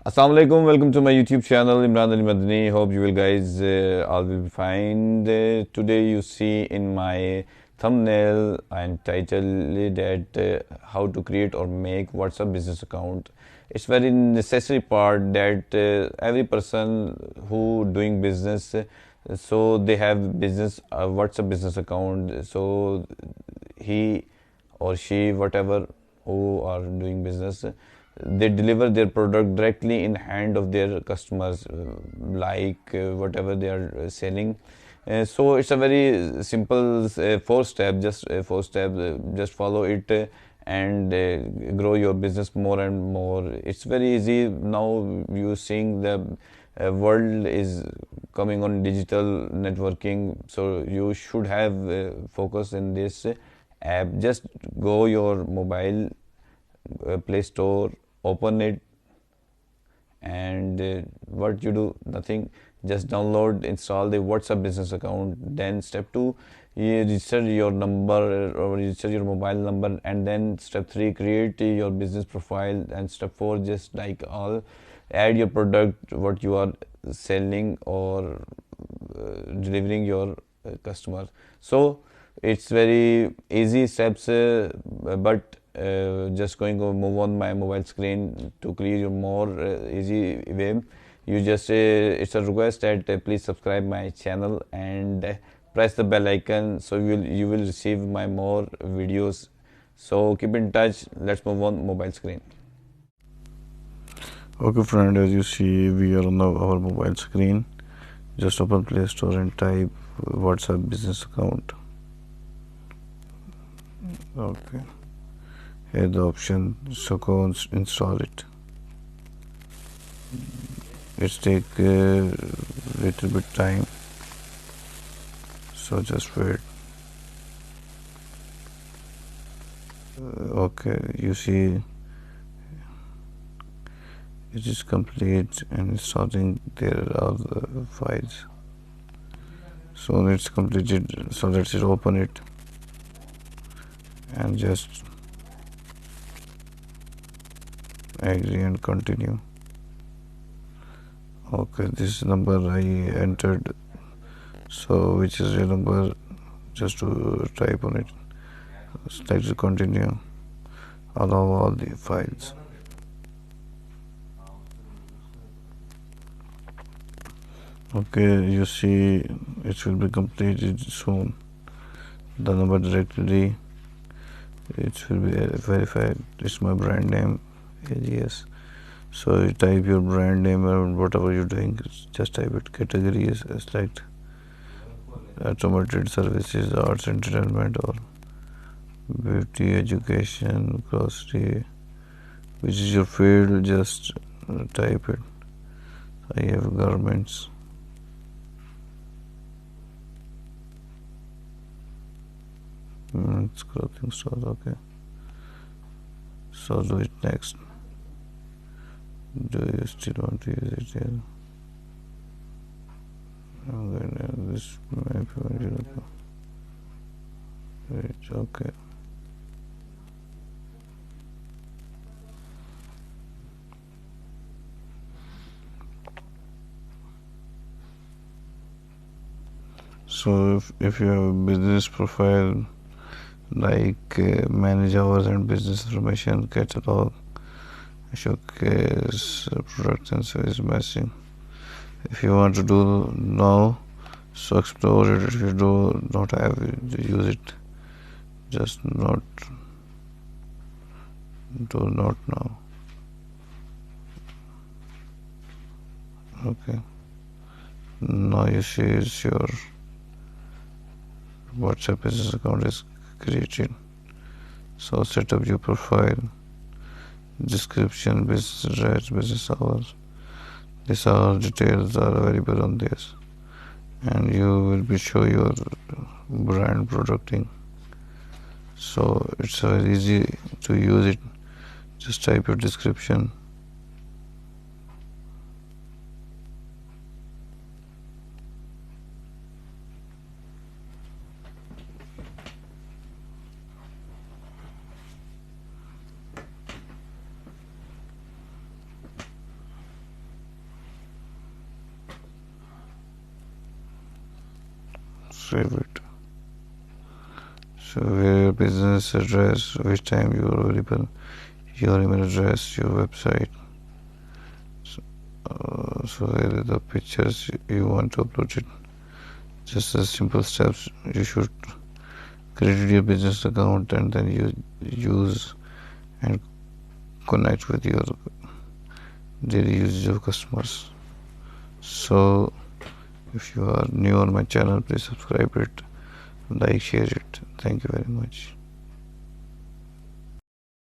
Assalamu alaikum. Welcome to my YouTube channel, Imran Ali Madani. Hope you will guys all will be fine. Today you see in my thumbnail and title that how to create or make WhatsApp business account. It's very necessary part that every person who doing business, so they have business WhatsApp business account. So he or she, whatever, who are doing business, they deliver their product directly in hand of their customers, like whatever they are selling. So it's a very simple four step, just four step, just follow it, and grow your business more and more. It's very easy now. You seeing the world is coming on digital networking, so you should have focus in this app. Just go your mobile Play Store, open it, and what you do, nothing, just download, install the WhatsApp business account. Then step 2, you register your number or register your mobile number, and then step 3, create your business profile, and step 4, just like all, add your product what you are selling or delivering your customer. So it's very easy steps, but just going to move on my mobile screen to clear your more easy way. You just it's a request that please subscribe my channel and press the bell icon, so you will receive my more videos. So keep in touch. Let's move on mobile screen. Okay friend, as you see we are on our mobile screen. Just open Play Store and type WhatsApp business account. Okay, here the option, so go and install it. It's take a little bit time, so just wait. Okay, you see it is complete and it's starting. There are the files, so it's completed. So let's open it and just agree and continue. Okay, this number I entered, so which is your number, just to type on it. Select to continue, allow all the files. Okay, you see it will be completed soon. The number directly, it will be verified. It's my brand name, yes. So you type your brand name and whatever you're doing, just type it. Category is select automated services, arts, entertainment, or beauty, education, grocery, which is your field. Just type it. I have garments. It's clothing store. Okay, so do it next. Do you still want to use it here? Okay, this map. Okay. So if you have a business profile like manage hours and business information, catalog, showcase products and service messaging. If you want to do now, so explore it. If you do not have it, use it. Just not do not now. Okay. Now you see your WhatsApp business account is created. So set up your profile, description, business address, business hours. These all details are available on this, and you will be show your brand producting. So it's very easy to use it. Just type your description. subscribe it. So where your business address, which time you are available, your email address, your website. So where are the pictures you want to upload it. Just a simple steps. You should create your business account and then you use and connect with your daily usage of customers. So if you are new on my channel, please subscribe it, like, share it. Thank you very much.